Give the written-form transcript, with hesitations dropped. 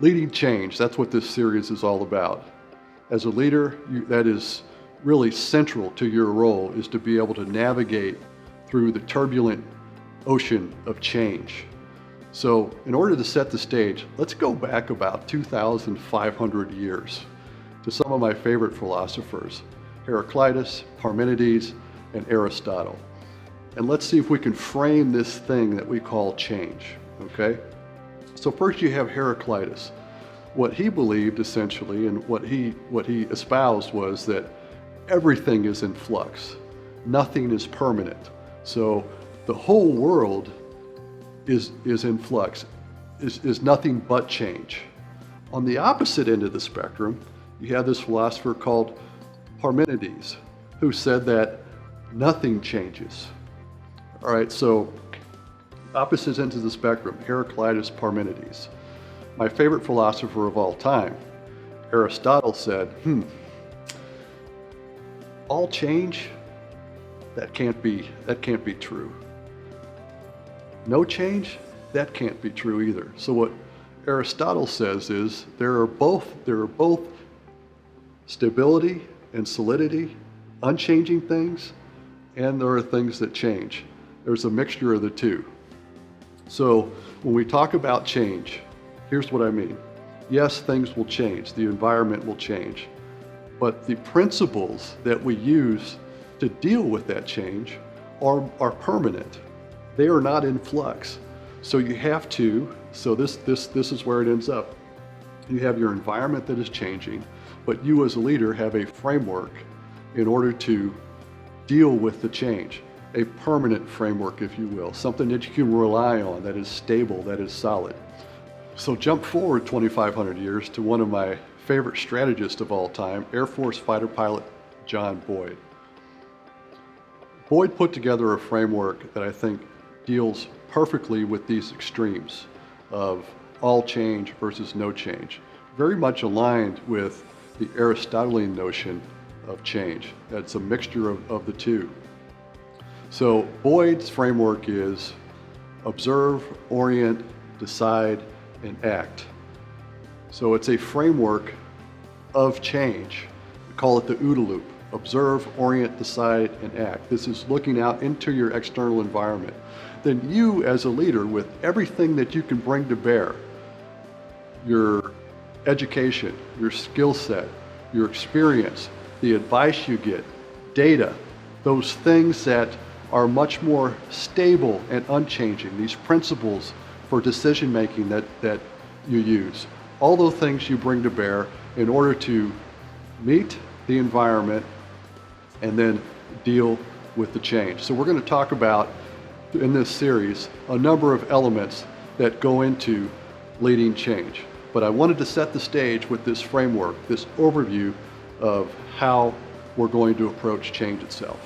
Leading change, that's what this series is all about. As a leader, that is really central to your role, is to be able to navigate through the turbulent ocean of change. So in order to set the stage, let's go back about 2,500 years to some of my favorite philosophers, Heraclitus, Parmenides, and Aristotle. And let's see if we can frame this thing that we call change, okay? So first you have Heraclitus. What he believed essentially, and what he espoused, was that everything is in flux. Nothing is permanent. So the whole world is in flux, is nothing but change. On the opposite end of the spectrum, you have this philosopher called Parmenides, who said that nothing changes. All right, so opposite ends of the spectrum, Heraclitus, Parmenides. My favorite philosopher of all time, Aristotle, said, all change, that can't be true. No change, that can't be true either. So what Aristotle says is there are both stability and solidity, unchanging things, and there are things that change. There's a mixture of the two. So when we talk about change, here's what I mean. Yes, things will change, the environment will change, but the principles that we use to deal with that change are permanent. They are not in flux. So you have to, so this is where it ends up. You have your environment that is changing, but you as a leader have a framework in order to deal with the change. A permanent framework, if you will, something that you can rely on, that is stable, that is solid. So jump forward 2,500 years to one of my favorite strategists of all time, Air Force fighter pilot John Boyd. Boyd put together a framework that I think deals perfectly with these extremes of all change versus no change, very much aligned with the Aristotelian notion of change. That's a mixture of the two. So Boyd's framework is observe, orient, decide, and act. So it's a framework of change. We call it the OODA loop. Observe, orient, decide, and act. This is looking out into your external environment. Then you as a leader, with everything that you can bring to bear, your education, your skill set, your experience, the advice you get, data, those things that are much more stable and unchanging, these principles for decision making that you use, all those things you bring to bear in order to meet the environment and then deal with the change. So we're going to talk about, in this series, a number of elements that go into leading change. But I wanted to set the stage with this framework, this overview of how we're going to approach change itself.